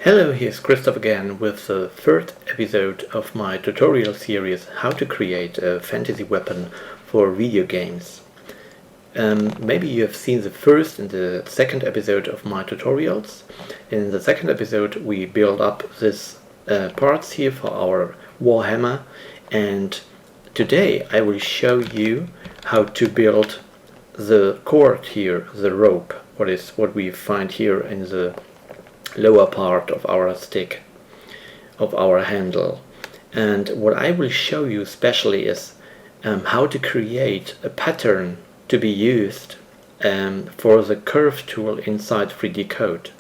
Hello, here's Christoph again with the third episode of my tutorial series How to Create a Fantasy Weapon for Video Games. Maybe you have seen the first and the second episode of my tutorials. In the second episode we build up these parts here for our Warhammer, and today I will show you how to build the chord here, the rope, what we find here in the lower part of our stick, of our handle. And what I will show you especially is how to create a pattern to be used for the curve tool inside 3D Code.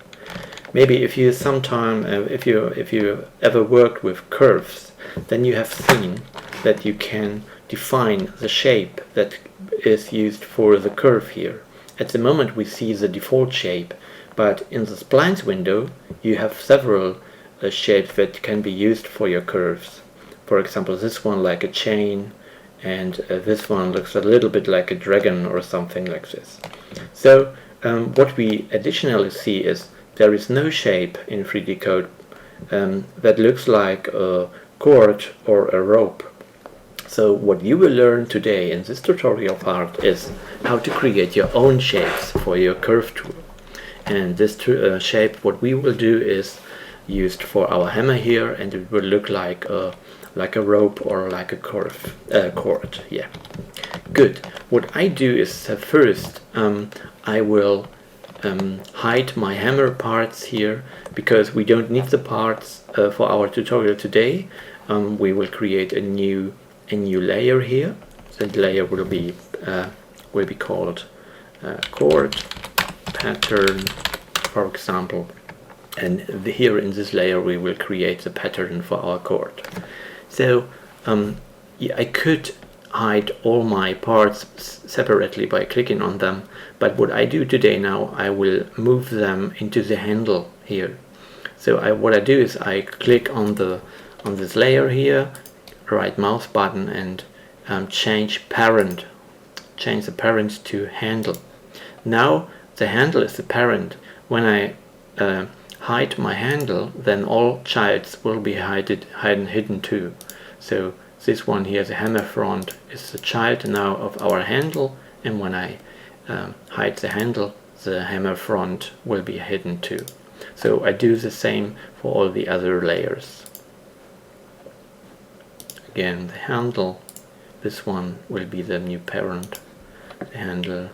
Maybe if you if you ever worked with curves, then you have seen that you can define the shape that is used for the curve here. At the moment we see the default shape, but in the splines window you have several shapes that can be used for your curves. For example, this one like a chain, and this one looks a little bit like a dragon or something like this. So what we additionally see is there is no shape in 3D Code that looks like a chord or a rope. So what you will learn today in this tutorial part is how to create your own shapes for your curve tool. And this shape, what we will do is used for our hammer here, and it will look like a rope or like a chord. Yeah, good. What I do is first I will hide my hammer parts here, because we don't need the parts for our tutorial today. We will create a new layer here. That layer will be called chord pattern, for example, and here in this layer we will create the pattern for our chord. So yeah, I could hide all my parts separately by clicking on them, but what I do today now, I will move them into the handle here. So what I do is I click on this layer here, right mouse button, and change the parent to handle. Now the handle is the parent. When I hide my handle, then all childs will be hidden too. So this one here, the hammer front, is the child now of our handle, and when I hide the handle, the hammer front will be hidden too. So I do the same for all the other layers. Again, the handle, this one will be the new parent, the handle,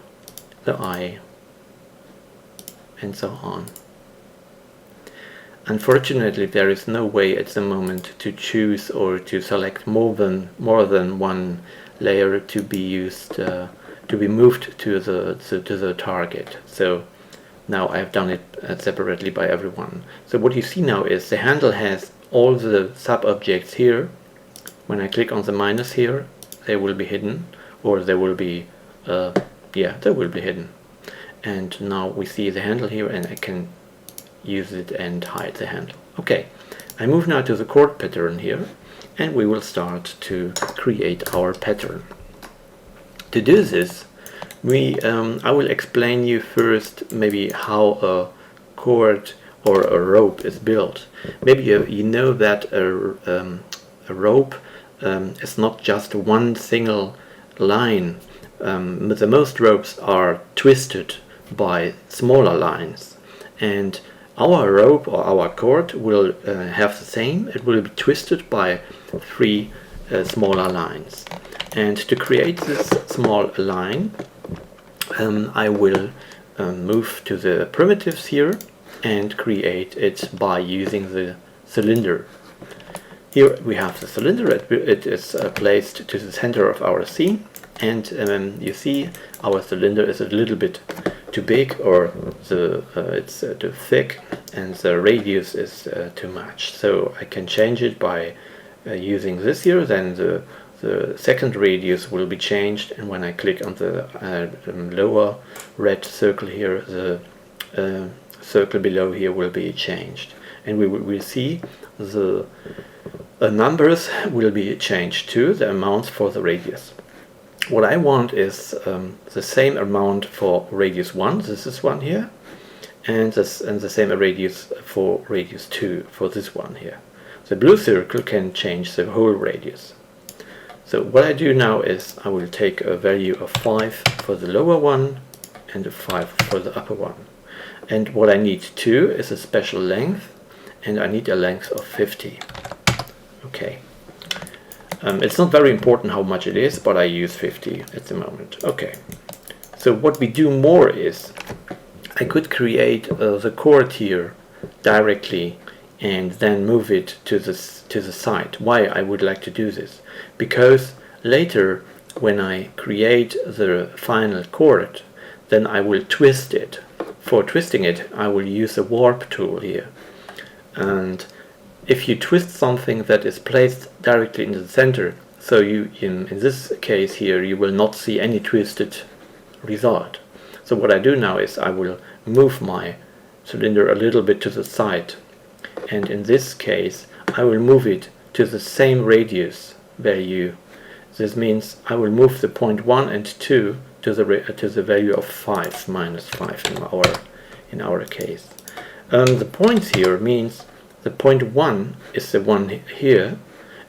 the eye, and so on. Unfortunately, there is no way at the moment to choose or to select more than one layer to be used, to be moved to the target. So now I've done it separately by everyone. So what you see now is the handle has all the sub-objects here. When I click on the minus here, they will be hidden, or they will be they will be hidden. And now we see the handle here, and I can use it and hide the handle. Okay, I move now to the chord pattern here, and we will start to create our pattern. To do this, I will explain you first maybe how a chord or a rope is built. Maybe you know that a rope is not just one single line. The most ropes are twisted by smaller lines, and our rope or our chord will have the same. It will be twisted by 3 smaller lines. And to create this small line, I will move to the primitives here and create it by using the cylinder. Here we have the cylinder. It is placed to the center of our scene, and you see our cylinder is a little bit too big, or it's too thick, and the radius is too much. So I can change it by using this here. Then the second radius will be changed, and when I click on the lower red circle here, the circle below here will be changed, and we will see the numbers will be changed too, the amounts for the radius. What I want is the same amount for radius 1, this is one here, and the same radius for radius 2 for this one here. The blue circle can change the whole radius. So what I do now is I will take a value of 5 for the lower one and a 5 for the upper one. And what I need too is a special length, and I need a length of 50. Okay. It's not very important how much it is, but I use 50 at the moment. Okay. So what we do more is I could create the chord here directly and then move it to the side. Why I would like to do this? Because later when I create the final chord, then I will twist it. For twisting it, I will use a warp tool here. And if you twist something that is placed directly in the center, so you in this case here, you will not see any twisted result. So what I do now is I will move my cylinder a little bit to the side, and in this case I will move it to the same radius value. This means I will move the point 1 and 2 to the value of 5 minus 5 in our case. The points here means the point 1 is the one here,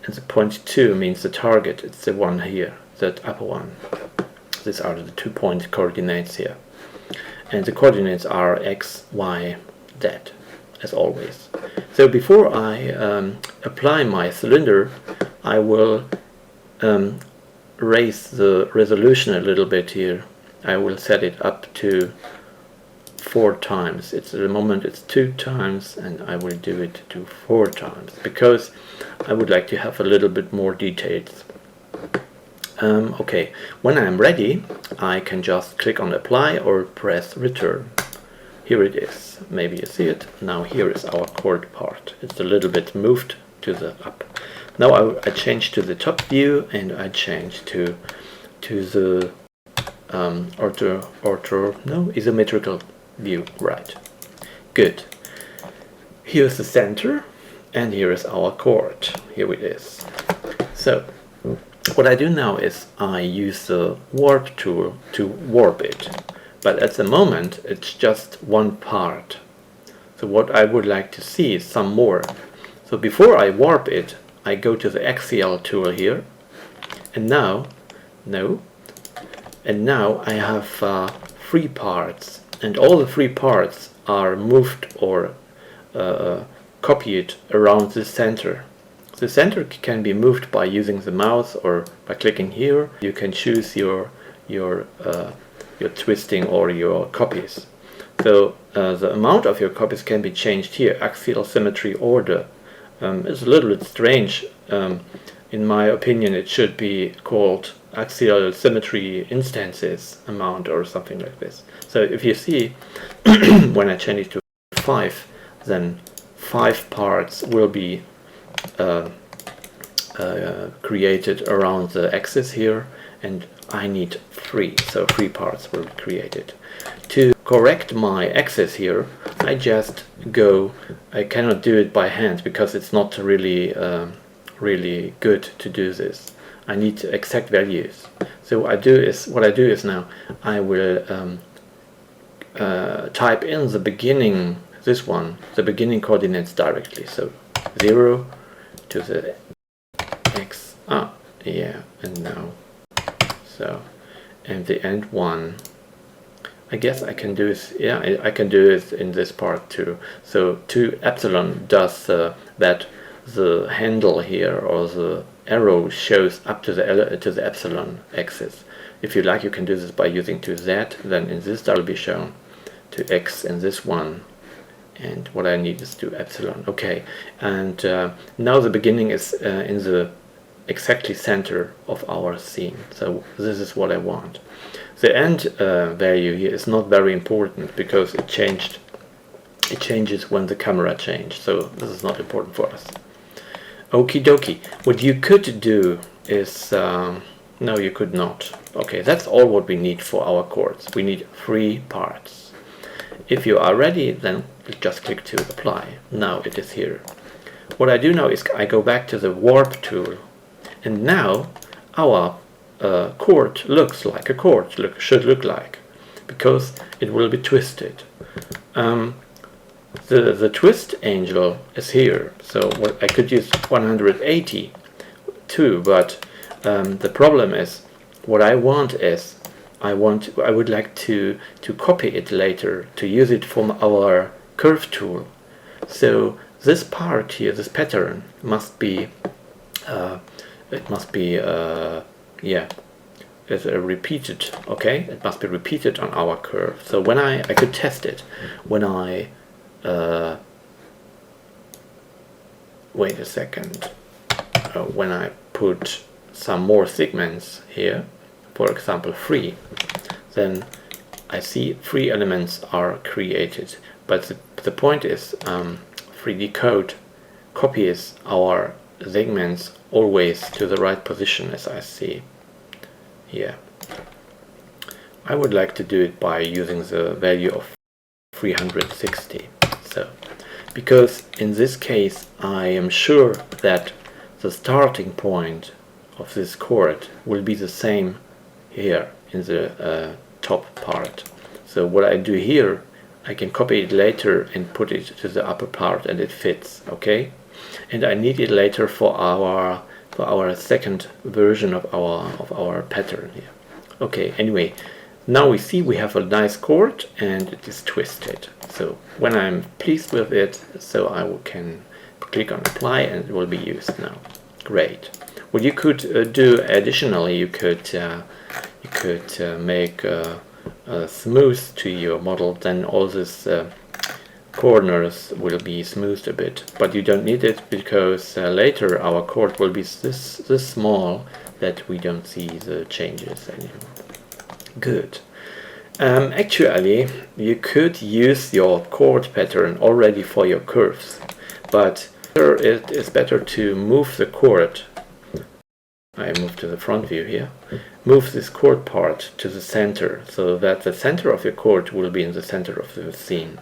and the point 2 means the target. It's the one here, that upper one. These are the 2-point coordinates here. And the coordinates are x, y, z, as always. So before I apply my cylinder, I will raise the resolution a little bit here. I will set it up to 4 times. At the moment it's 2 times, and I will do it to 4 times because I would like to have a little bit more details. Okay, when I'm ready, I can just click on apply or press return. Here it is. Maybe you see it. Now here is our chord part. It's a little bit moved to the up. Now I change to the top view, and I change to the isometrical view. Right. Good. Here's the center, and here is our chord. Here it is. So what I do now is I use the warp tool to warp it, but at the moment it's just one part. So what I would like to see is some more. So before I warp it, I go to the axial tool here, and now I have 3 parts, and all the 3 parts are moved or copied around the center. The center can be moved by using the mouse or by clicking here. You can choose your twisting or your copies. So the amount of your copies can be changed here. Axial symmetry order is a little bit strange. In my opinion, it should be called axial symmetry instances amount or something like this. So if you see, when I change it to 5, then 5 parts will be created around the axis here, and I need 3, so 3 parts will be created. To correct my axis here, I just go, I cannot do it by hand because it's not really really good to do this. I need exact values. So what I do is now I will type in the beginning, the beginning coordinates directly. So 0 to the x, and now, so, and the end 1. I guess I can do it, I can do it in this part too. So 2 epsilon does that the handle here or the arrow shows up to the epsilon axis. If you like, you can do this by using 2z, then in this that will be shown to x in this one, and what I need is 2 epsilon. Okay, and now the beginning is in the exactly center of our scene, so this is what I want. The end value here is not very important because it changes when the camera changed, so this is not important for us. Okie dokie. What you could do is no, you could not. Okay, that's all what we need for our chords. We need 3 parts. If you are ready, then just click to apply. Now it is here. What I do now is I go back to the warp tool, and now our chord looks like a chord should look like, because it will be twisted. The twist angle is here, so I could use 180 too, but the problem is, what I want is, I would like to copy it later, to use it from our curve tool. So this part here, this pattern must be it's repeated. Okay, it must be repeated on our curve. So when I could test it when I wait a second, when I put some more segments here, for example 3, then I see 3 elements are created. But the point is, 3D code copies our segments always to the right position, as I see here. I would like to do it by using the value of 360. So, because in this case I am sure that the starting point of this chord will be the same here in the top part. So what I do here, I can copy it later and put it to the upper part, and it fits. Okay, and I need it later for our second version of our pattern here. Okay, anyway, now we see we have a nice chord and it is twisted. So when I'm pleased with it, so I can click on apply and it will be used now. Great. What you could do additionally, you could make a smooth to your model, then all these corners will be smoothed a bit, but you don't need it, because later our chord will be this small that we don't see the changes anymore. Good. Actually, you could use your chord pattern already for your curves, but it is better to move the chord. I move to the front view here. Move this chord part to the center, so that the center of your chord will be in the center of the scene.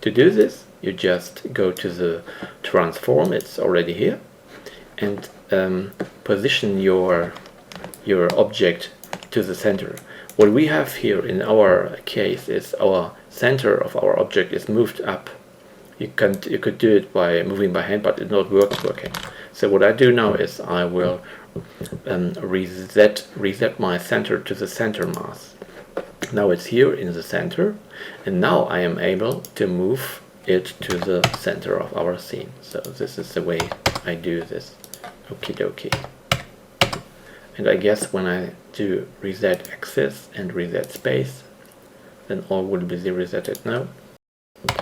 To do this, you just go to the transform, it's already here, and position your object to the center. What we have here in our case is our center of our object is moved up. You could do it by moving by hand, but it not working. So what I do now is I will reset my center to the center mass. Now it's here in the center, and now I am able to move it to the center of our scene. So this is the way I do this. Okie dokie. And I guess when I do reset axis and reset space, then all will be resetted now.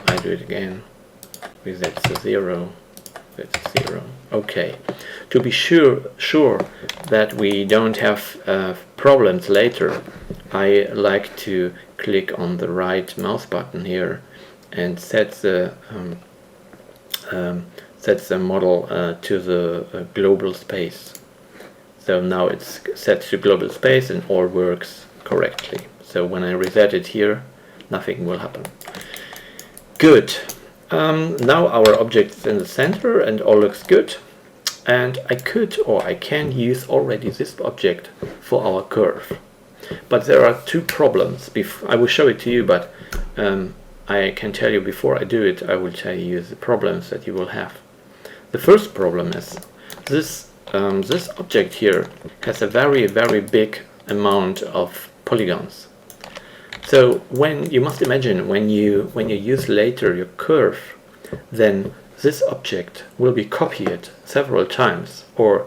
I do it again. Reset to 0. That's 0. Okay. To be sure that we don't have problems later, I like to click on the right mouse button here and set the model to the global space. So now it's set to global space and all works correctly. So when I reset it here, nothing will happen. Good. Now our object is in the center and all looks good. And I can use already this object for our curve. But there are two problems. I will show it to you, but I can tell you before I do it, I will tell you the problems that you will have. The first problem is this object here has a very, very big amount of polygons. So you must imagine when you use later your curve, then this object will be copied several times, or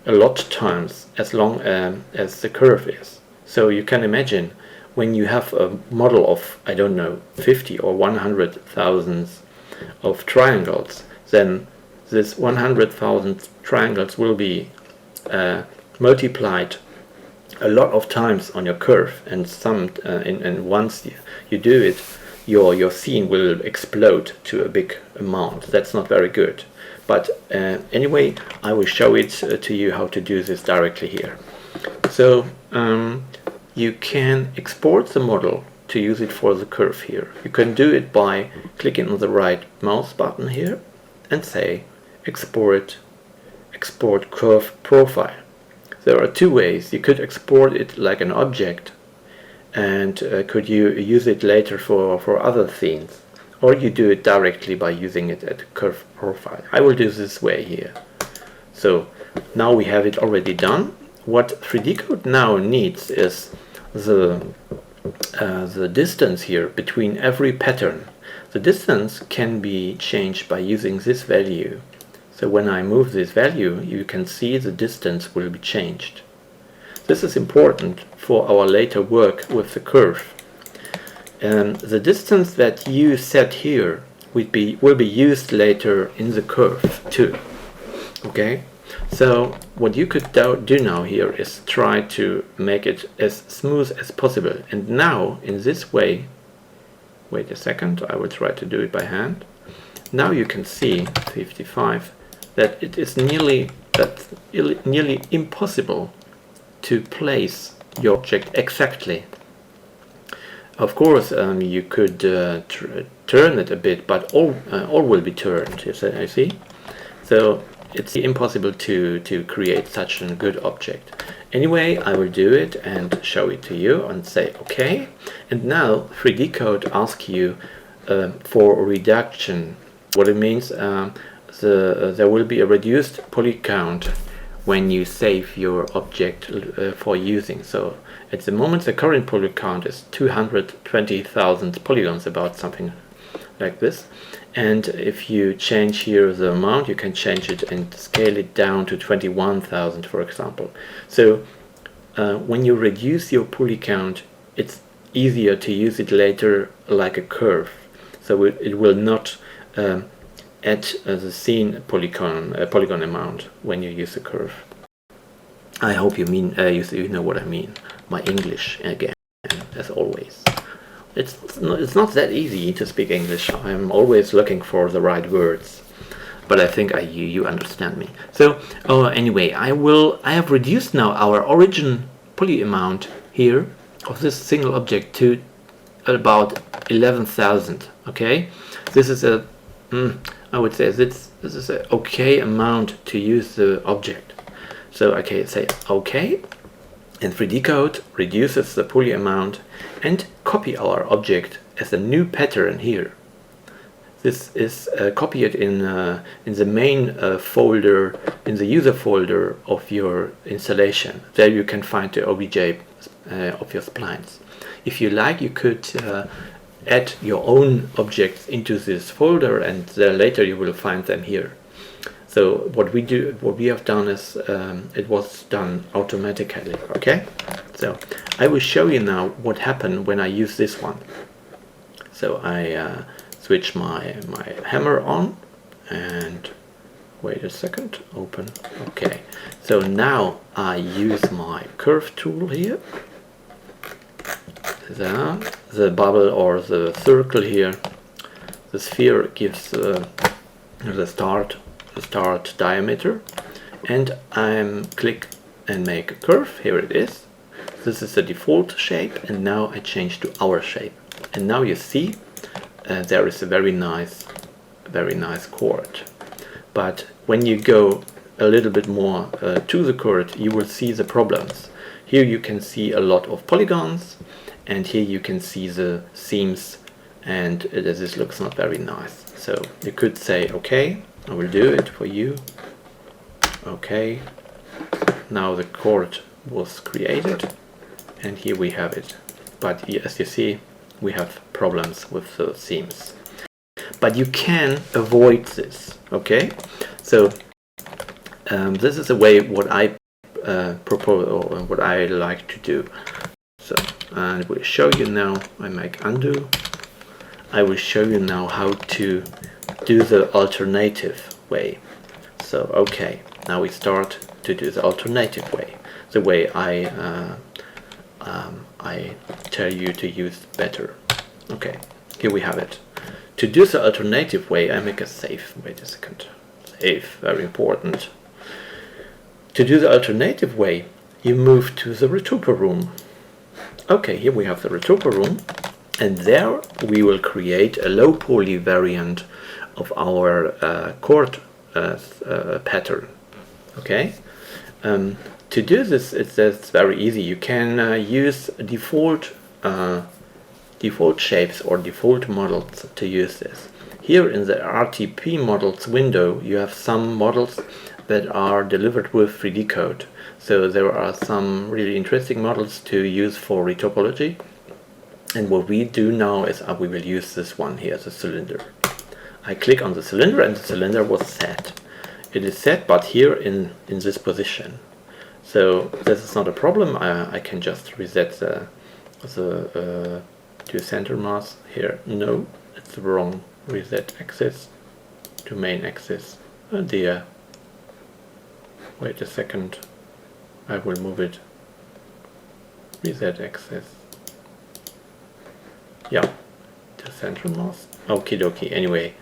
a lot of times, as long as the curve is. So you can imagine when you have a model of, I don't know, 50 or 100,000 of triangles, then this 100,000 triangles will be multiplied a lot of times on your curve, and once you do it, your scene will explode to a big amount. That's not very good. But anyway, I will show it to you how to do this directly here. So you can export the model to use it for the curve here. You can do it by clicking on the right mouse button here and say export curve profile. There are two ways. You could export it like an object and could you use it later for other scenes, or you do it directly by using it at curve profile. I will do this way here. So now we have it already done. What 3D Code now needs is the distance here between every pattern. The distance can be changed by using this value. So when I move this value, you can see the distance will be changed. This is important for our later work with the curve. The distance that you set here will be used later in the curve too. Okay, so what you could do now here is try to make it as smooth as possible. And now in this way, wait a second, I will try to do it by hand. Now you can see 55 that it is nearly impossible to place your object exactly. Of course, you could turn it a bit, but all will be turned. You see, so it's impossible to create such a good object. Anyway, I will do it and show it to you and say okay. And now 3D Code asks you for reduction. What it means, there will be a reduced poly count when you save your object for using. So at the moment the current poly count is 220,000 polygons, about something like this. And if you change here the amount, you can change it and scale it down to 21,000, for example. So when you reduce your poly count, it's easier to use it later like a curve. So it will not add the scene polygon amount when you use the curve. I hope you know what I mean. My English again, as always. It's not that easy to speak English. I'm always looking for the right words, but I think you understand me. So anyway, I have reduced now our origin poly amount here of this single object to about 11,000. Okay, this is I would say this is an okay amount to use the object. So I can say okay, and 3D Code reduces the poly amount and copy our object as a new pattern here. This is copied in the main folder, in the user folder of your installation. There you can find the OBJ of your splines. If you like, you could add your own objects into this folder, and later you will find them here. So what we have done is it was done automatically. Okay, so I will show you now what happened when I use this one. So I switch my hammer on, and wait a second, open. Okay, so now I use my curve tool here. The bubble or the circle here, the sphere gives the start diameter, and I click and make a curve. Here it is. This is the default shape, and now I change to our shape. And now you see there is a very nice chord. But when you go a little bit more to the chord, you will see the problems. Here you can see a lot of polygons, and here you can see the seams, and this looks not very nice. So you could say, okay, I will do it for you. Okay, now the chord was created, and here we have it. But as you see, we have problems with the seams. But you can avoid this. Okay, so this is a way what I propose, or what I like to do. So I will show you now. I make undo. I will show you now how to do the alternative way. So okay, now we start to do the alternative way, the way I tell you to use better. Okay, here we have it. To do the alternative way, I make a save. Wait a second. Save, very important. To do the alternative way, you move to the retuper room. Okay, here we have the retuper room, and there we will create a low poly variant of our chord pattern. Okay, to do this, it's very easy. You can use default default shapes or default models to use this. Here in the RTP models window you have some models that are delivered with 3D code. So there are some really interesting models to use for retopology. And what we do now is we will use this one here, the cylinder. I click on the cylinder and the cylinder was set. It is set, but here in this position. So this is not a problem. I can just reset the to center mass here. No, it's the wrong reset axis to main axis. Oh dear. Wait a second. I will move it. Reset axis. Yeah, to center mass. Okie dokie. Anyway,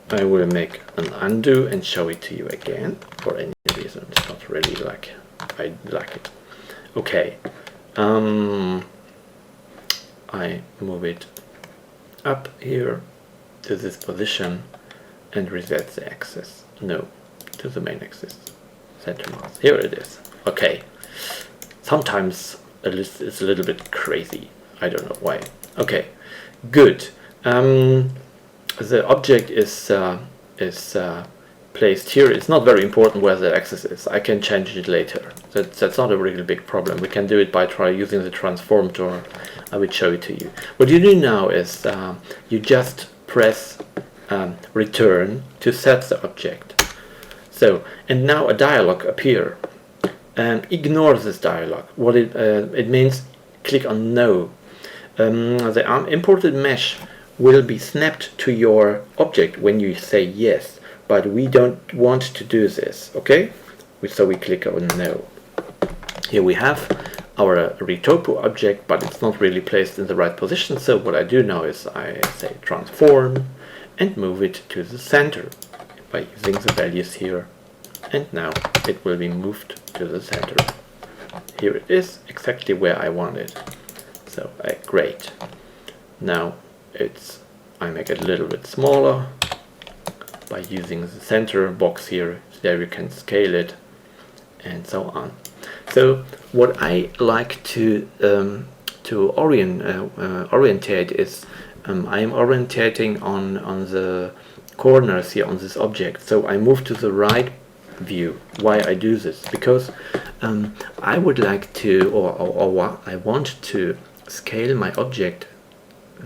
I will make an undo and show it to you again. For any reason, it's not really like I like it. Okay. I move it up here to this position and reset the axis. No, to the main axis. Center mass. Here it is. Okay. Sometimes it's a little bit crazy. I don't know why. Okay. Good. The object is placed here. It's not very important where the axis is. I can change it later. That's not a really big problem. We can do it by using the transform tool. I will show it to you. What you do now is you just press return to set the object. So, and now a dialog appear. Ignore this dialog. What it means, click on no. The imported mesh will be snapped to your object when you say yes, but we don't want to do this, okay? So we click on no. Here we have our retopo object, but it's not really placed in the right position. So what I do now is I say transform and move it to the center by using the values here. And now it will be moved to the center. Here it is, exactly where I want it. So great. Now I make it a little bit smaller by using the center box here. There you can scale it and so on. So what I like to orientate is I am orientating on the corners here on this object. So I move to the right view. Why I do this? Because I would like to, or I want to scale my object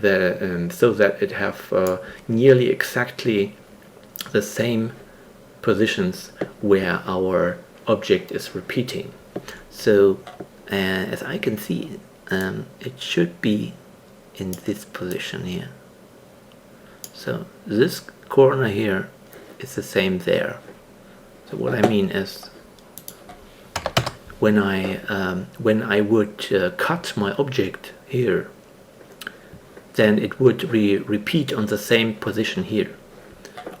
so that it have nearly exactly the same positions where our object is repeating. So as I can see, it should be in this position here. So this corner here is the same there. So what I mean is, when I would cut my object here, then it would repeat on the same position here.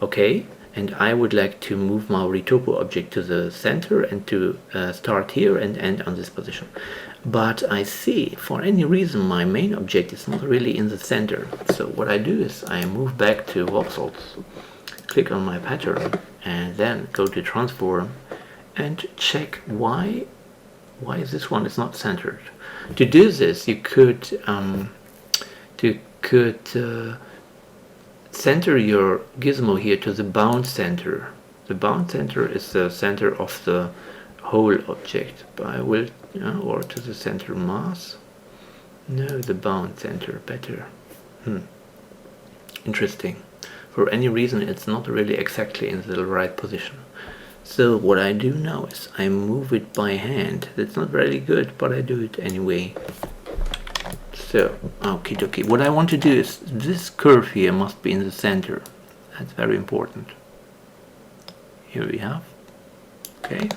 Okay, and I would like to move my retopo object to the center and to start here and end on this position. But I see for any reason my main object is not really in the center. So what I do is I move back to voxels, click on my pattern, and then go to transform and check why this one is not centered. To do this, you could center your gizmo here to the bound center. The bound center is the center of the whole object. But I will, or to the center mass. No, the bound center, better. Interesting. For any reason, it's not really exactly in the right position. So what I do now is I move it by hand. That's not really good, but I do it anyway. So, okie dokie. What I want to do is this curve here must be in the center. That's very important. Here we have. Okay.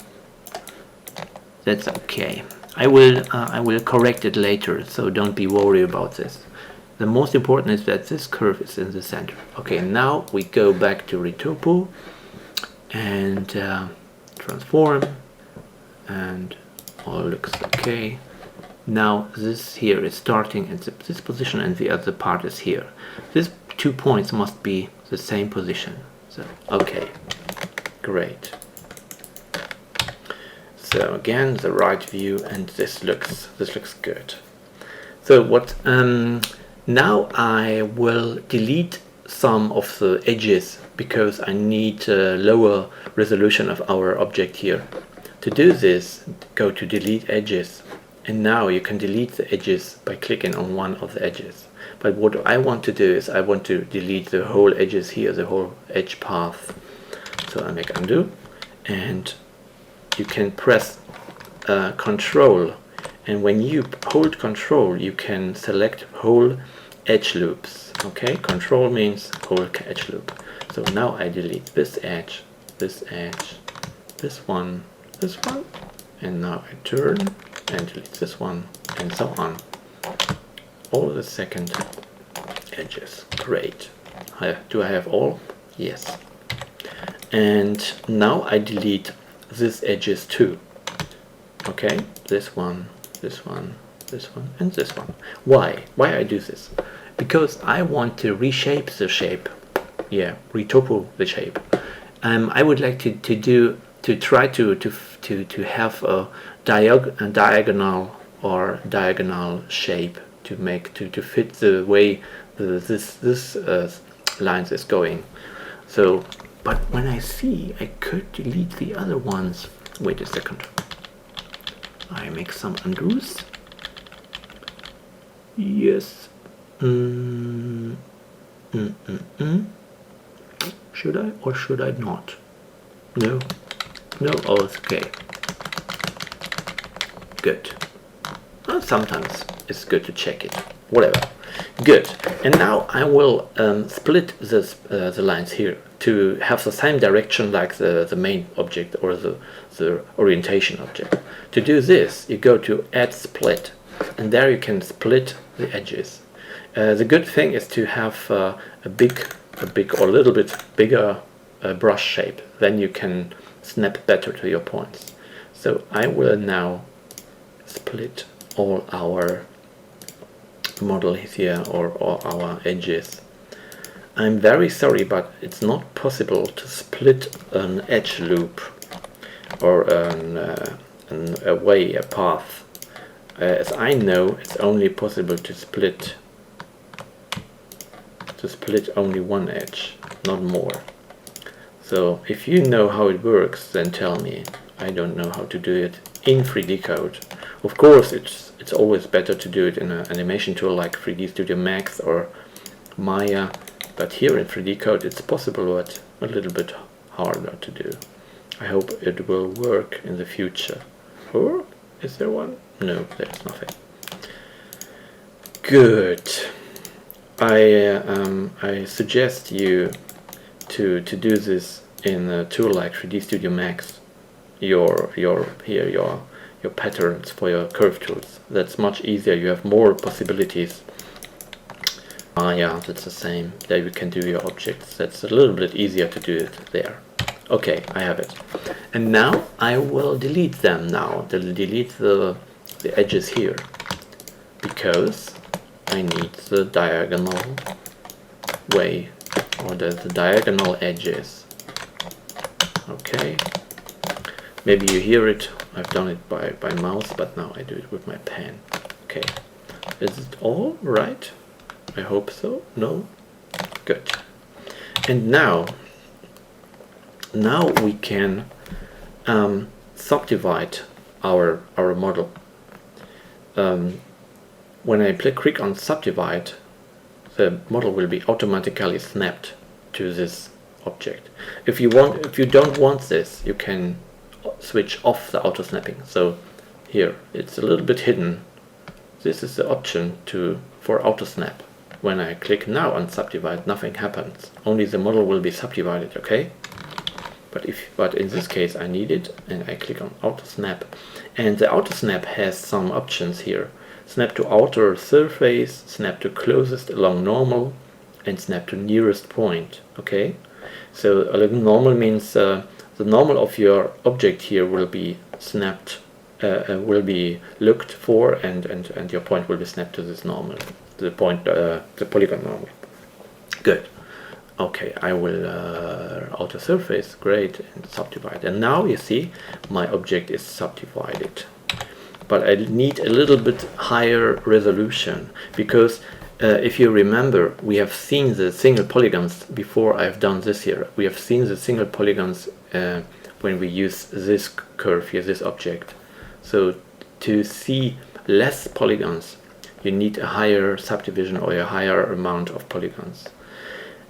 That's okay. I will correct it later, so don't be worried about this. The most important is that this curve is in the center. Okay, now we go back to retopo and transform, and all looks okay. Now this here is starting at this position and the other part is here. These 2 points must be the same position. So okay, great. So again the right view, and this looks good. So what now I will delete some of the edges because I need a lower resolution of our object here. To do this, go to delete edges, and now you can delete the edges by clicking on one of the edges. But what I want to do is I want to delete the whole edges here, the whole edge path. So I make undo, and you can press Control, and when you hold Control you can select whole edge loops. Okay, Control means whole edge loop. So now I delete this edge, this one, and now I turn and delete this one, and so on. All the second edges. Great. Do I have all? Yes. And now I delete these edges too. Okay, this one, and this one. Why I do this? Because I want to reshape the shape. Yeah, retopo the shape. I would like to try to have a diagonal shape to fit the way this lines is going. So, but when I see I could delete the other ones. Wait a second. I make some undos. Yes. Should I or should I not? No. Oh, it's okay. Good. Well, sometimes it's good to check it. Whatever. Good. And now I will split this, the lines here to have the same direction like the main object or the orientation object. To do this, you go to Add Split, and there you can split the edges. The good thing is to have a big or a little bit bigger brush shape. Then you can snap better to your points. So I will now split all our model here or our edges. I'm very sorry, but it's not possible to split an edge loop or a path. As I know, it's only possible to split only one edge, not more. So if you know how it works, then tell me. I don't know how to do it in 3D code. Of course, it's always better to do it in an animation tool like 3D Studio Max or Maya, but here in 3D code it's possible, but a little bit harder to do. I hope it will work in the future. Or is there one? No, there's nothing. Good. I suggest you to do this in a tool like 3D Studio Max. Your patterns for your curve tools. That's much easier. You have more possibilities. Yeah, that's the same. There you can do your objects. That's a little bit easier to do it there. Okay, I have it. And now I will delete them now. Delete the edges here, because I need the diagonal way, or the diagonal edges. Okay. Maybe you hear it. I've done it by mouse, but now I do it with my pen. Okay. Is it all right? I hope so. No? Good. And now we can subdivide our model. When I click on subdivide, the model will be automatically snapped to this object. If you don't want this, you can switch off the auto snapping. So here it's a little bit hidden. This is the option for auto snap. When I click now on subdivide, nothing happens. Only the model will be subdivided. Okay. But in this case I need it, and I click on auto snap, and the auto snap has some options here. Snap to outer surface, snap to closest along normal, and snap to nearest point. Okay, so normal means the normal of your object here will be snapped, will be looked for, and your point will be snapped to this normal, the polygon normal. Good. Okay, I will outer surface, great, and subdivide. And now you see my object is subdivided. but I need a little bit higher resolution, because if you remember, we have seen the single polygons before I've done this here. We have seen the single polygons when we use this curve here, this object. So to see less polygons, you need a higher subdivision or a higher amount of polygons.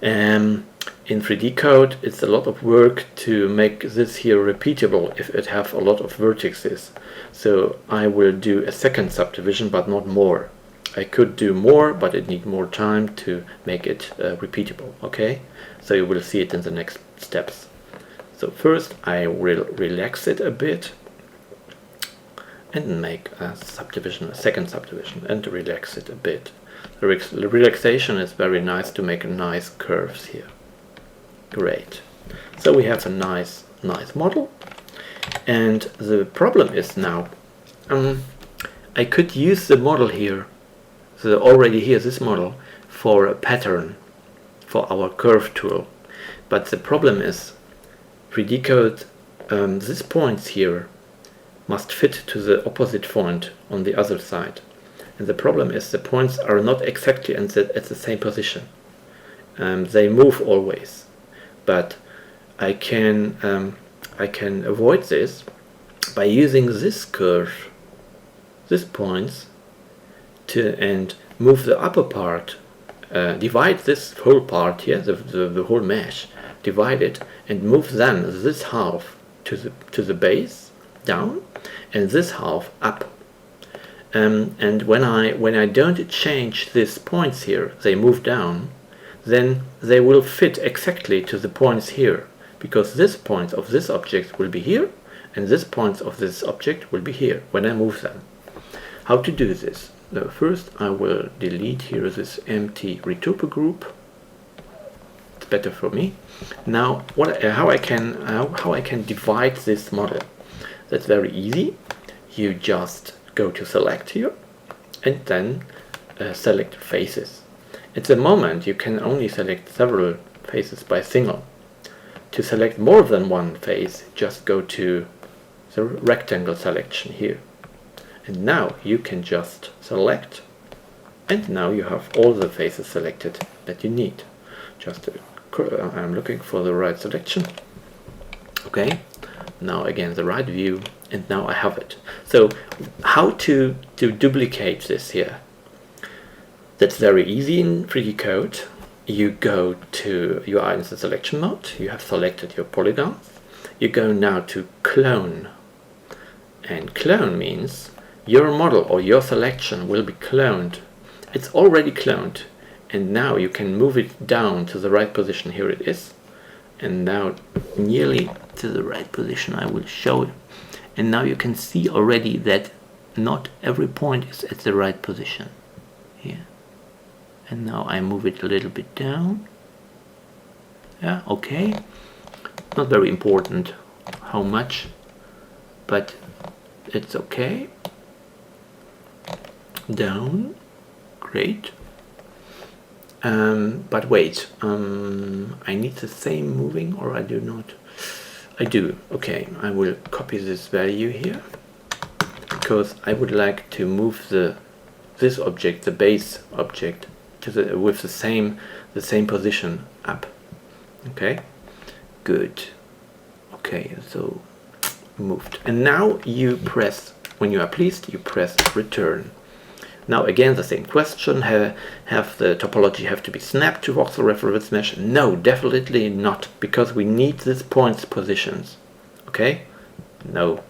In 3D code, it's a lot of work to make this here repeatable if it have a lot of vertices. So I will do a second subdivision, but not more. I could do more, but it needs more time to make it repeatable. Okay, so you will see it in the next steps. So first I will relax it a bit and make a subdivision, a second subdivision, and relax it a bit. The relaxation is very nice to make nice curves here. Great. So we have a nice model, and the problem is now I could use the model here, so already here this model, for a pattern for our curve tool, but the problem is 3D code, these points here must fit to the opposite point on the other side, and the problem is the points are not exactly at the same position. They move always, but I can avoid this by using this curve, these points, and move the upper part, divide this whole part here, the whole mesh, divide it, and move then this half to the base down, and this half up. And when I don't change these points here, they move down, then they will fit exactly to the points here, because this point of this object will be here, and this point of this object will be here when I move them. How to do this? Now, first I will delete here this empty retopo group. It's better for me. Now how I can divide this model? That's very easy. You just go to select here and then select faces. At the moment you can only select several faces by single. To select more than one face, just go to the rectangle selection here. And now you can just select, and now you have all the faces selected that you need. Just I'm looking for the right selection. Okay, now again the right view, and now I have it. So how to duplicate this here? That's very easy in 3D code. You are in the selection mode, you have selected your polygons. You go now to clone, and clone means your model or your selection will be cloned. It's already cloned, and now you can move it down to the right position. Here it is, and now nearly to the right position I will show it. And now you can see already that not every point is at the right position here. And now I move it a little bit down. Yeah, okay. Not very important how much, but it's okay. Down, great. But wait, I need the same moving, or I do not? I do. Okay, I will copy this value here, because I would like to move this object, the base object, with the same position up. Okay, good. Okay, so moved. And now you press, when you are pleased, you press return. Now again the same question, have the topology have to be snapped to voxel reference mesh? No, definitely not, because we need these points positions. Okay? No.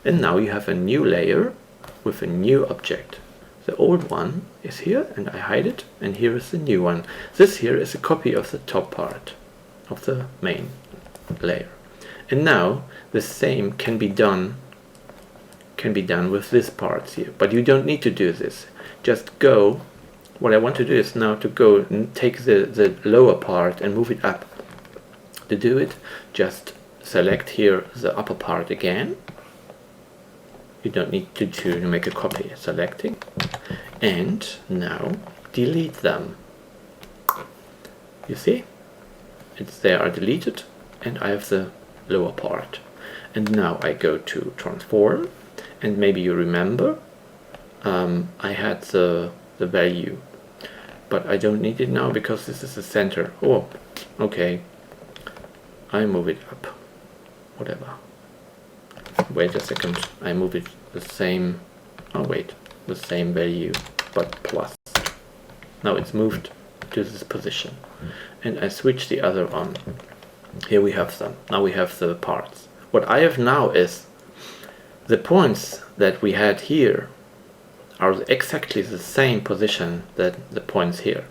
And now you have a new layer with a new object. The old one is here, and I hide it, and here is the new one. This here is a copy of the top part of the main layer. And now the same can be done with this part here, but you don't need to do this. Just go, what I want to do is now to go and take the lower part and move it up. To do it, just select here the upper part again. You don't need to make a copy. Selecting, and now delete them. You see? They are deleted, and I have the lower part. And now I go to transform, and maybe you remember I had the value, but I don't need it now because this is the center. Oh, okay, I move it up, whatever. Wait a second, I move it the same, oh wait, the same value, but plus. Now it's moved to this position, and I switch the other on. Here we have them. Now we have the parts. What I have now is the points that we had here are exactly the same position that the points here.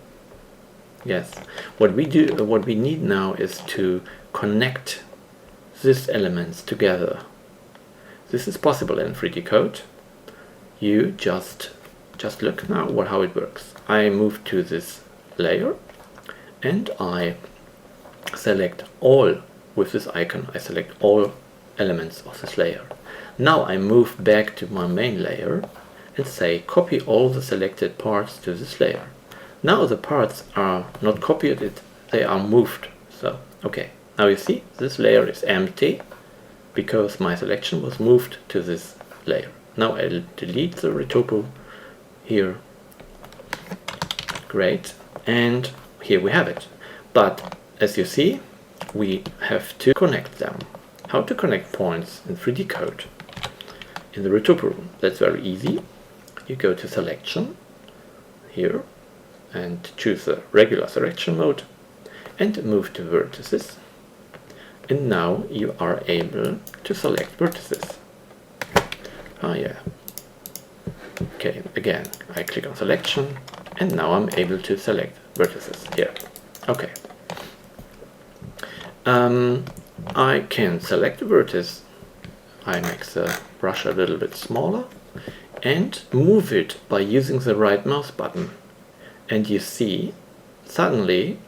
Yes. What we need now is to connect these elements together. This is possible in 3D Code. You just look now how it works. I move to this layer and I select all with this icon. I select all elements of this layer. Now I move back to my main layer and say copy all the selected parts to this layer. Now the parts are not copied, they are moved. So okay, now you see this layer is empty because my selection was moved to this layer. Now I'll delete the retopo here. Great, and here we have it. But as you see, we have to connect them. How to connect points in 3D Code? In the retopo room, that's very easy. You go to selection here and choose the regular selection mode and move to vertices. And now you are able to select vertices. Oh yeah. Okay, again, I click on selection and now I'm able to select vertices here. Okay. I can select a vertex. I make the brush a little bit smaller and move it by using the right mouse button. And you see, suddenly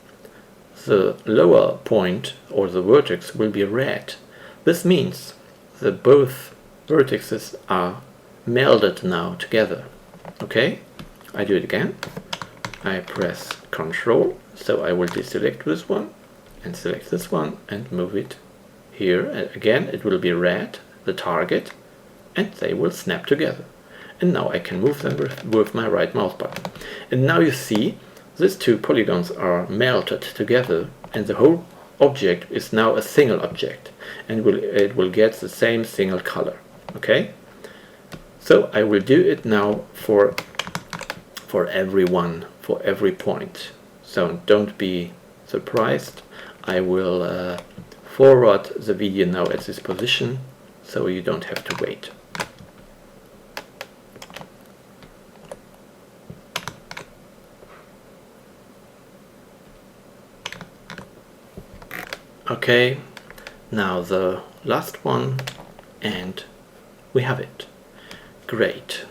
the lower point or the vertex will be red. This means that both vertices are melded now together. Okay, I do it again. I press Ctrl, so I will deselect this one and select this one and move it here. And again, it will be red, the target, and they will snap together. And now I can move them with my right mouse button. And now you see these two polygons are melted together and the whole object is now a single object and it will get the same single color. Okay? So I will do it now for everyone, for every point. So don't be surprised. I will forward the video now at this position so you don't have to wait. Okay, now the last one, and we have it. Great.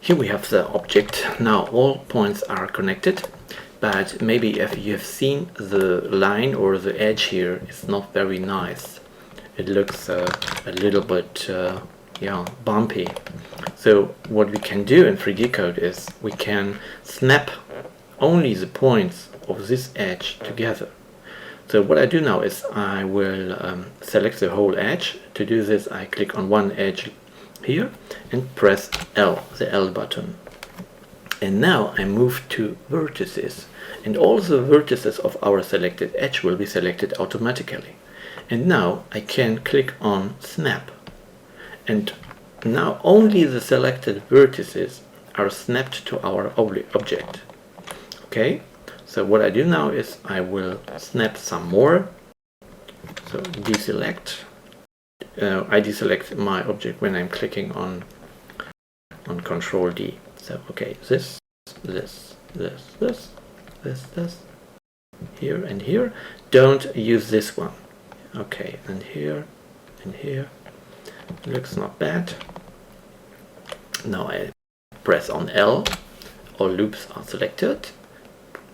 Here we have the object. Now all points are connected, but maybe if you have seen the line or the edge here, it's not very nice. It looks a little bit bumpy. So what we can do in 3D Code is we can snap only the points of this edge together. So what I do now is I will select the whole edge. To do this I click on one edge here and press L, the L button. And now I move to vertices, and all the vertices of our selected edge will be selected automatically. And now I can click on snap, and now only the selected vertices are snapped to our object. Okay, so what I do now is I will snap some more. So deselect. I deselect my object when I'm clicking on Control D. So okay, this, here and here. Don't use this one. Okay, and here and here. Looks not bad. Now I press on L. All loops are selected.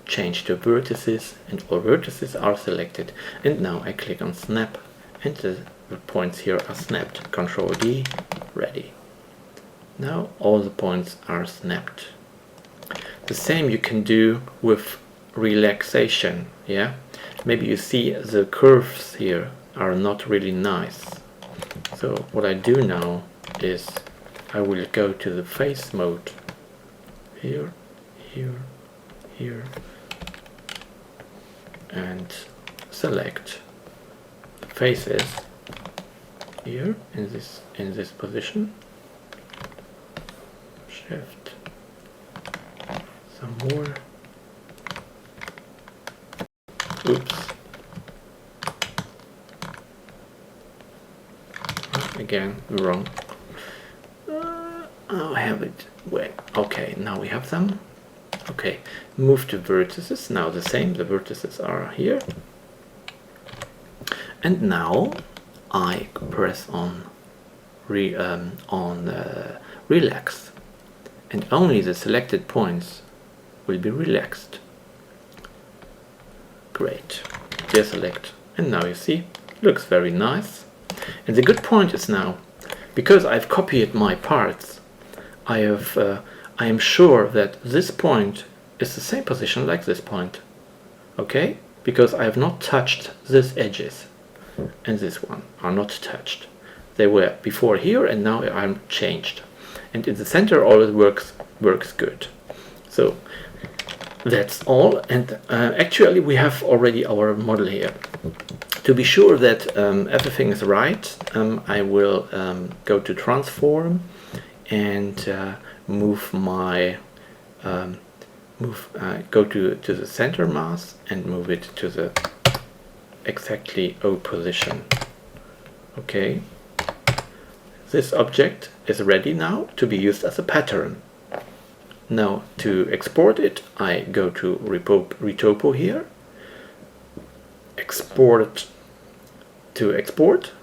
Change to vertices, and all vertices are selected. And now I click on snap, and the points here are snapped. Control D, ready. Now all the points are snapped. The same you can do with relaxation. Yeah, maybe you see the curves here are not really nice. So So what I do now is I will go to the face mode here, here, here, and select the faces here in this position. Shift some more. Oops. Again, wrong. I have it. Wait. Okay, now we have them. Okay, move to vertices. Now the same. The vertices are here. And now I press on relax, and only the selected points will be relaxed. Great. Deselect, and now you see, looks very nice. And the good point is now, because I've copied my parts, I am sure that this point is the same position like this point. Okay? Because I have not touched these edges, and this one are not touched. They were before here, and now I'm changed. And in the center all it works good. So that's all. And actually we have already our model here. To be sure that everything is right, I will go to transform and move my go to the center mass and move it to the exactly O position. Okay, this object is ready now to be used as a pattern. Now to export it, I go to retopo here, export to export,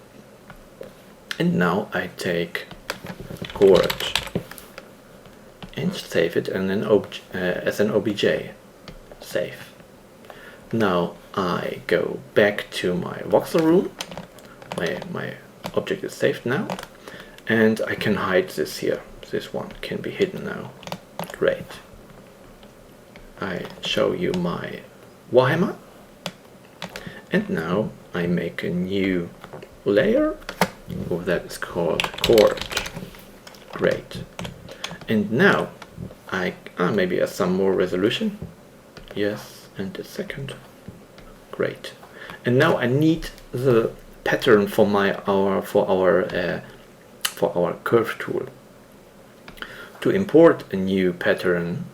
and now I take chord and save it and then as an obj. Save. Now I go back to my voxel room. My object is saved now, and I can hide this here. This one can be hidden now. Great. I show you my Warhammer, and now I make a new layer. Oh, that is called chord. Great. And now I maybe some more resolution. Yes, and a second. Great. And now I need the pattern for our curve tool. To import a new pattern,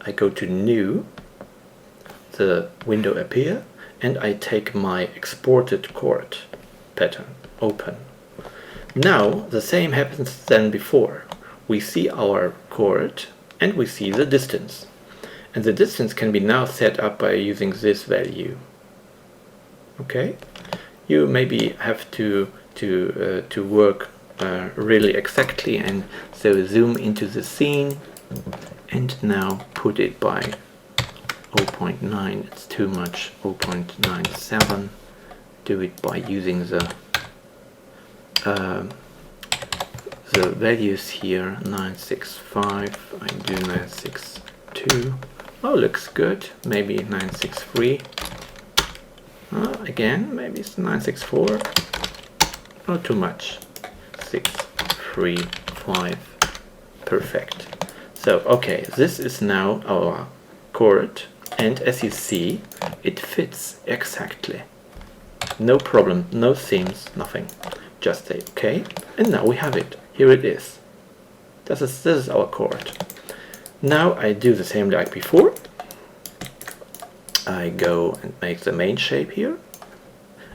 I go to New, the window appear, and I take my exported chord pattern, open. Now the same happens than before. We see our chord and we see the distance. And the distance can be now set up by using this value. Okay? You maybe have to work really exactly, and so zoom into the scene and now put it by 0.9, it's too much, 0.97. Do it by using the values here, 965, I do 962. Oh, looks good. Maybe 963. Again, maybe it's 964. Not too much. 635. Perfect. So, okay, this is now our chord, and as you see, it fits exactly. No problem, no themes, nothing. Just say okay, and now we have it. Here it is. This is our chord. Now I do the same like before. I go and make the main shape here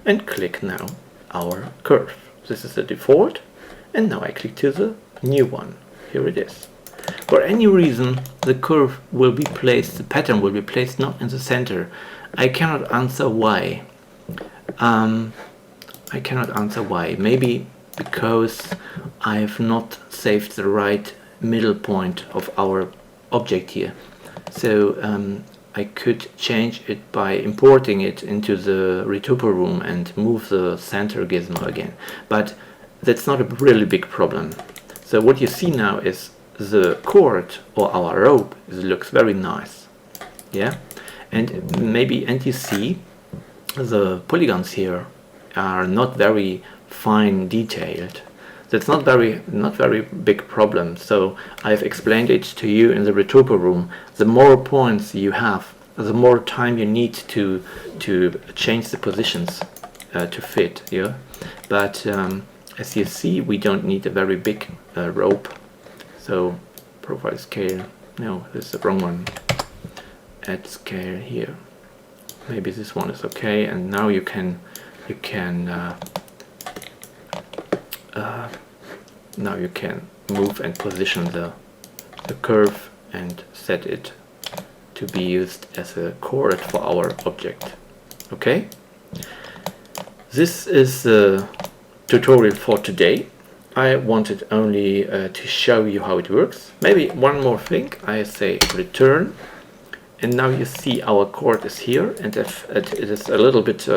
and click now our curve. This is the default, and now I click to the new one. Here it is. For any reason the curve will be placed, the pattern will be placed not in the center. I cannot answer why. I cannot answer why. Maybe because I have not saved the right middle point of our object here. So I could change it by importing it into the retopo room and move the center gizmo again. But that's not a really big problem. So what you see now is the chord or our rope looks very nice. Yeah, and you see the polygons here are not very fine detailed. That's not very big problem. So I've explained it to you in the Retopo room. The more points you have, the more time you need to change the positions to fit. Yeah, but as you see, we don't need a very big rope. So profile scale. No, this is the wrong one. Add scale here. Maybe this one is okay. And now you can now you can move and position the curve and set it to be used as a chord for our object. Okay? This is the tutorial for today. I wanted only to show you how it works. Maybe one more thing. I say return, and now you see our chord is here, and if it is a little bit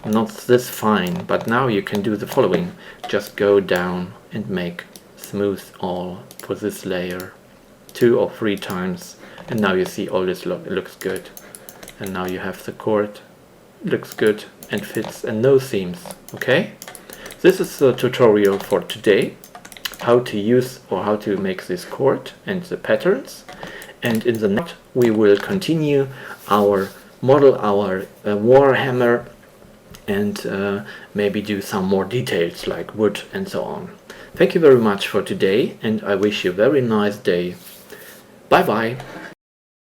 not this fine, but now you can do the following. Just go down and make smooth all for this layer 2 or 3 times, and now you see all this looks good, and now you have the chord, looks good and fits, and no seams. Okay, this is the tutorial for today, how to use or how to make this chord and the patterns, and in the next we will continue our model, our Warhammer, and maybe do some more details like wood and so on. Thank you very much for today, and I wish you a very nice day. Bye bye.